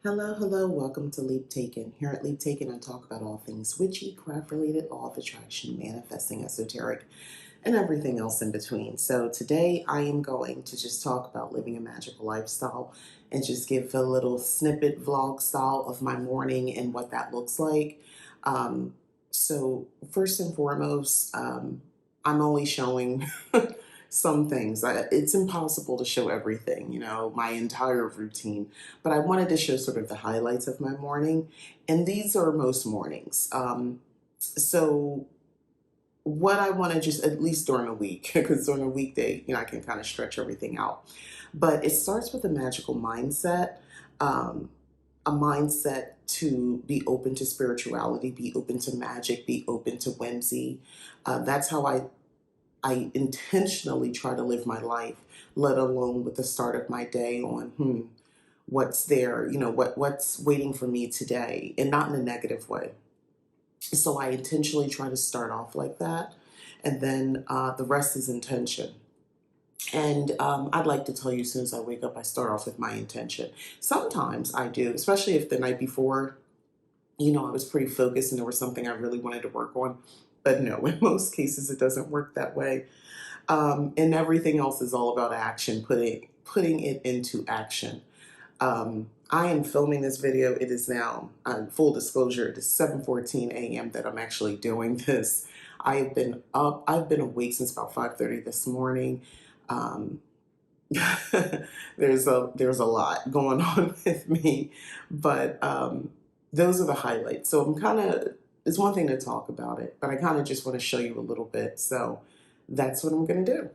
Hello, hello, welcome to Leap Taken. Here at Leap Taken, I talk about all things witchy, craft related, law of attraction, manifesting, esoteric, and everything else in between. So today I am going to just talk about living a magical lifestyle and just give a little snippet vlog style of my morning and what that looks like. Um, so first and foremost, I'm only showing some things. It's impossible to show everything, my entire routine, but I wanted to show sort of the highlights of my morning, and these are most mornings. So what I want to just, at least during a week, because during a weekday, I can kind of stretch everything out. But it starts with a magical mindset, um, a mindset to be open to spirituality, be open to magic, be open to whimsy. That's how I intentionally try to live my life, let alone with the start of my day on, what's there, what's waiting for me today, and not in a negative way. So I intentionally try to start off like that, and then the rest is intention. And I'd like to tell you, as soon as I wake up, I start off with my intention. Sometimes I do, especially if the night before, I was pretty focused and there was something I really wanted to work on. But no, in most cases, it doesn't work that way. And everything else is all about action, putting it into action. I am filming this video. It is now, full disclosure, it is 7:14 a.m. that I'm actually doing this. I have been up. I've been awake since about 5:30 this morning. Um, there's a lot going on with me, but those are the highlights. So I'm kind of, it's one thing to talk about it, but I kind of just want to show you a little bit. So that's what I'm going to do.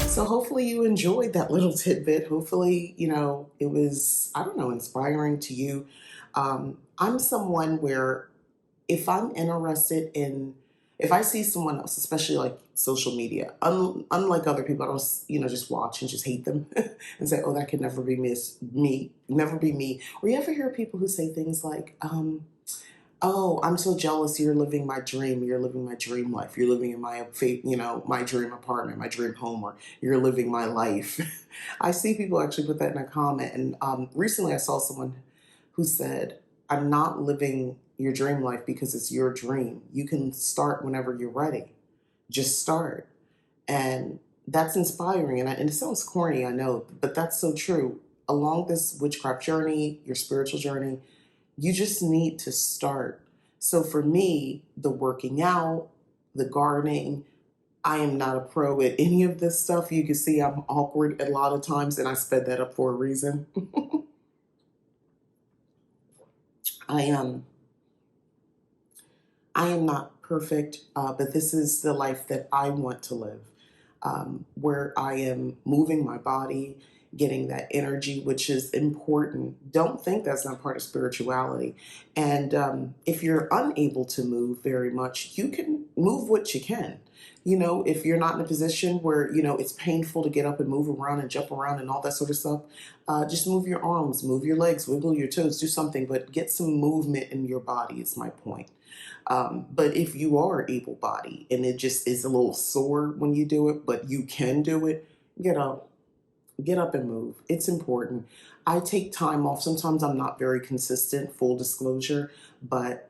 So hopefully you enjoyed that little tidbit. Hopefully, it was, I don't know, inspiring to you. I'm someone where if I'm interested in, if I see someone else, especially like social media, unlike other people, I don't, just watch and just hate them and say, oh, that could never be me, never be me. Or you ever hear people who say things like, oh, I'm so jealous. You're living my dream. You're living my dream life. You're living in my my dream apartment, my dream home, or you're living my life. I see people actually put that in a comment. And recently I saw someone who said, I'm not living your dream life because it's your dream. You can start whenever you're ready. Just start. And that's inspiring. And it sounds corny, I know, but that's so true. Along this witchcraft journey, your spiritual journey, you just need to start. So for me, the working out, the gardening, I am not a pro at any of this stuff. You can see I'm awkward a lot of times, and I sped that up for a reason. I am I am not perfect, but this is the life that I want to live, where I am moving my body, getting that energy, which is important. Don't think that's not part of spirituality. And if you're unable to move very much, you can move what you can. You know, if you're not in a position where, you know, it's painful to get up and move around and jump around and all that sort of stuff, just move your arms, move your legs, wiggle your toes, do something, but get some movement in your body is my point. But if you are able bodied and it just is a little sore when you do it, but you can do it, get up, get up and move. It's important. I take time off. Sometimes I'm not very consistent, full disclosure, but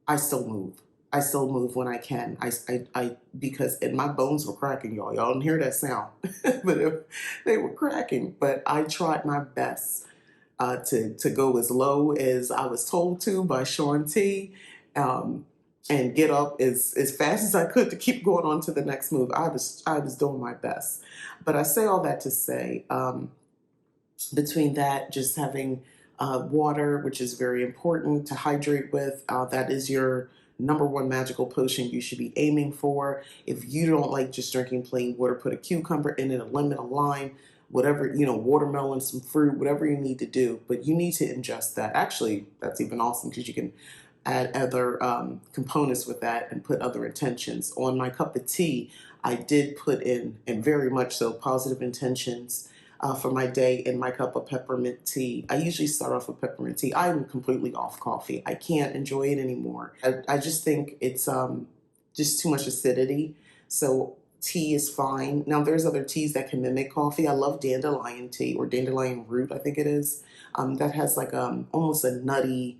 I still move. I still move when I can. Because and my bones were cracking, y'all. Y'all didn't hear that sound, but they were cracking. But I tried my best to go as low as I was told to by Sean T. Um, and get up as fast as I could to keep going on to the next move. I was doing my best. But I say all that to say, between that, just having water, which is very important to hydrate with, that is your number one magical potion you should be aiming for. If you don't like just drinking plain water, put a cucumber in it, a lemon, a lime, whatever, you know, watermelon, some fruit, whatever you need to do. But you need to ingest that. Actually, that's even awesome because you can add other components with that and put other intentions. On my cup of tea, I did put in, and very much so, positive intentions for my day in my cup of peppermint tea. I usually start off with peppermint tea. I'm completely off coffee. I can't enjoy it anymore. I just think it's just too much acidity. So tea is fine. Now there's other teas that can mimic coffee. I love dandelion tea, or dandelion root, I think it is. That has like almost a nutty,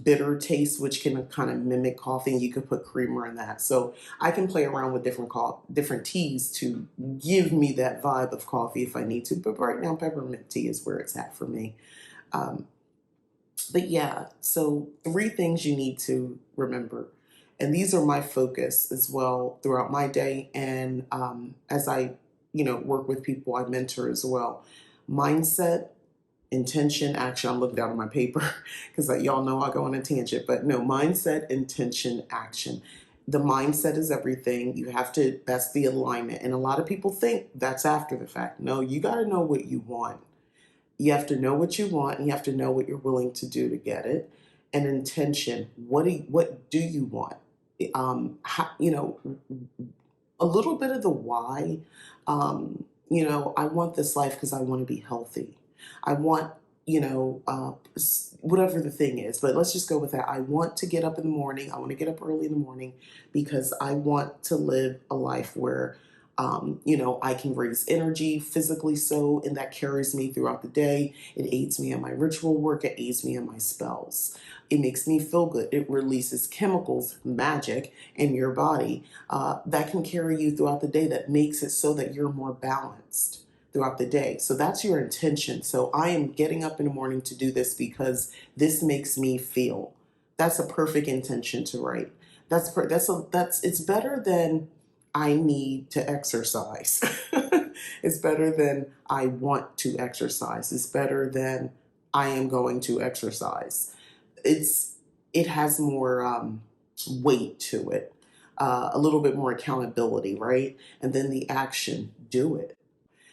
bitter taste, which can kind of mimic coffee, and you could put creamer in that. So I can play around with different teas to give me that vibe of coffee if I need to. But right now, peppermint tea is where it's at for me. Um, but yeah, so 3 things you need to remember. And these are my focus as well throughout my day. And as I, work with people, I mentor as well. Mindset, intention, action. I'm looking down at my paper because y'all know I go on a tangent, but no, mindset, intention, action. The mindset is everything. That's the alignment. And a lot of people think that's after the fact. No, you got to know what you want. You have to know what you want, and you have to know what you're willing to do to get it. And intention, what do you want? How, a little bit of the why. I want this life because I want to be healthy. I want, whatever the thing is, but let's just go with that. I want to get up in the morning. I want to get up early in the morning because I want to live a life where, I can raise energy physically so, and that carries me throughout the day. It aids me in my ritual work. It aids me in my spells. It makes me feel good. It releases chemicals, magic in your body that can carry you throughout the day, that makes it so that you're more balanced throughout the day. So that's your intention. So I am getting up in the morning to do this because this makes me feel. That's a perfect intention to write. It's better than I need to exercise. It's better than I want to exercise. It's better than I am going to exercise. It has more weight to it, a little bit more accountability, right? And then the action, do it.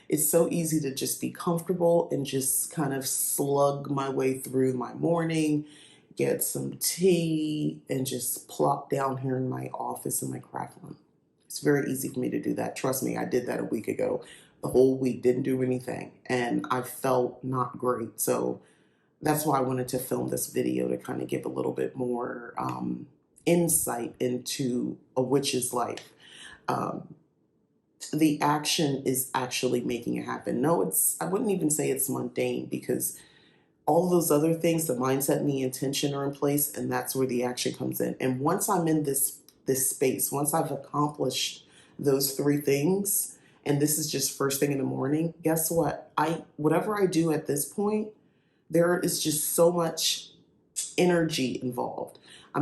It's so easy to just be comfortable and just kind of slug my way through my morning, get some tea, and just plop down here in my office in my craft room. It's very easy for me to do that. Trust me, I did that a week ago. The whole week, didn't do anything, and I felt not great. So that's why I wanted to film this video, to kind of give a little bit more insight into a witch's life. The action is actually making it happen. No, I wouldn't even say it's mundane, because all those other things, the mindset and the intention, are in place, and that's where the action comes in. And once I'm in this space, once I've accomplished those 3 things, and this is just first thing in the morning, guess what? Whatever I do at this point, there is just so much energy involved. I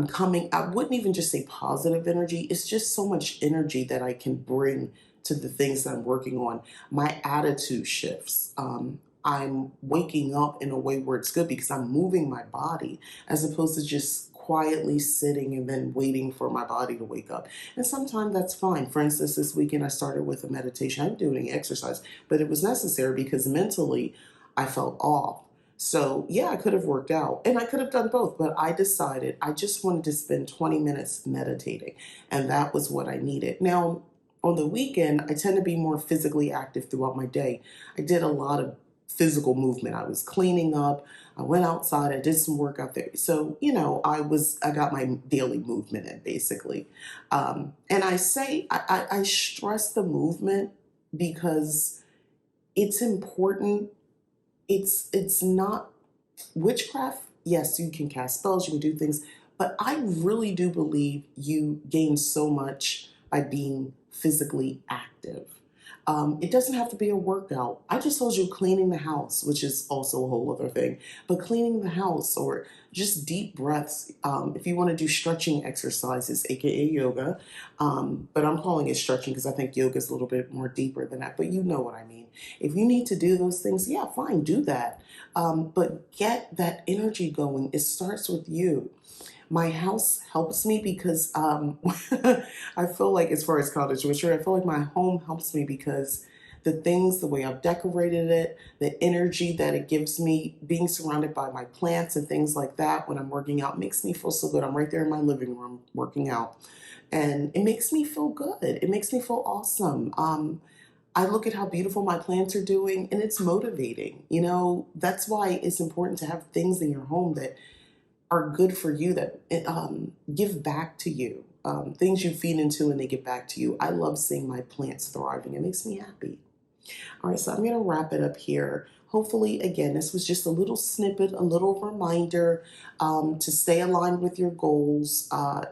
wouldn't even just say positive energy. It's just so much energy that I can bring to the things that I'm working on. My attitude shifts. I'm waking up in a way where it's good because I'm moving my body, as opposed to just quietly sitting and then waiting for my body to wake up. And sometimes that's fine. For instance, this weekend I started with a meditation. I'm doing exercise, but it was necessary because mentally I felt off. So yeah, I could have worked out and I could have done both, but I decided I just wanted to spend 20 minutes meditating, and that was what I needed. Now, on the weekend, I tend to be more physically active throughout my day. I did a lot of physical movement. I was cleaning up. I went outside. I did some work out there. So, I got my daily movement in basically. And I stress the movement because it's important. It's not witchcraft. Yes, you can cast spells, you can do things, but I really do believe you gain so much by being physically active. It doesn't have to be a workout. I just told you cleaning the house, which is also a whole other thing, but cleaning the house or just deep breaths. If you want to do stretching exercises, aka yoga, but I'm calling it stretching because I think yoga is a little bit more deeper than that, but you know what I mean. If you need to do those things, yeah, fine, do that. But get that energy going. It starts with you. My house helps me because I feel like, as far as college retreat, I feel like my home helps me because the way I've decorated it, the energy that it gives me, being surrounded by my plants and things like that when I'm working out makes me feel so good. I'm right there in my living room working out, and it makes me feel good. It makes me feel awesome. I look at how beautiful my plants are doing, and it's motivating. That's why it's important to have things in your home that are good for you, that give back to you. Things you feed into and they give back to you. I love seeing my plants thriving. It makes me happy. All right, so I'm going to wrap it up here. Hopefully, again, this was just a little snippet, a little reminder to stay aligned with your goals,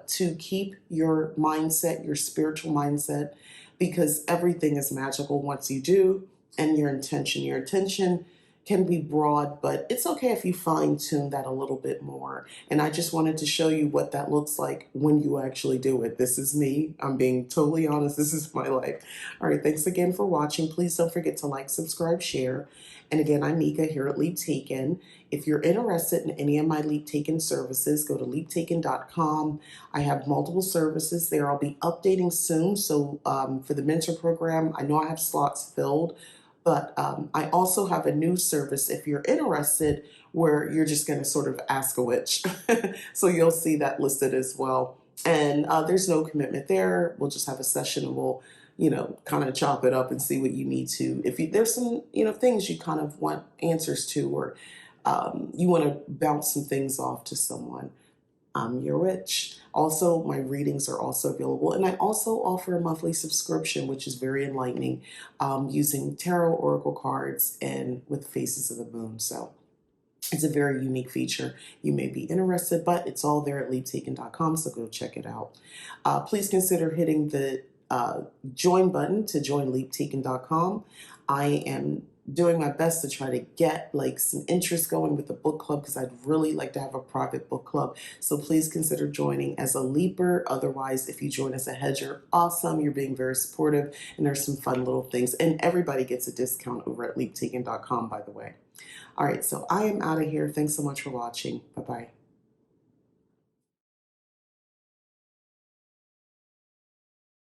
to keep your mindset, your spiritual mindset, because everything is magical once you do, and your intention. Your intention can be broad, but it's okay if you fine tune that a little bit more. And I just wanted to show you what that looks like when you actually do it. This is me. I'm being totally honest. This is my life. All right. Thanks again for watching. Please don't forget to like, subscribe, share. And again, I'm Mika here at Leap Taken. If you're interested in any of my Leap Taken services, go to leaptaken.com. I have multiple services there. I'll be updating soon. So for the mentor program, I know I have slots filled. But I also have a new service if you're interested, where you're just going to sort of ask a witch. So you'll see that listed as well. And there's no commitment there. We'll just have a session and we'll, kind of chop it up and see what you need to. There's some, things you kind of want answers to, or you want to bounce some things off to someone, you're rich. Also, my readings are also available, and I also offer a monthly subscription, which is very enlightening, using tarot oracle cards and with faces of the moon. So it's a very unique feature. You may be interested, but it's all there at leaptaken.com, so go check it out. Please consider hitting the join button to join leaptaken.com. I am doing my best to try to get like some interest going with the book club, because I'd really like to have a private book club. So please consider joining as a leaper. Otherwise, if you join as a hedger, awesome. You're being very supportive, and there's some fun little things. And everybody gets a discount over at leaptaken.com, by the way. All right, so I am out of here. Thanks so much for watching. Bye-bye.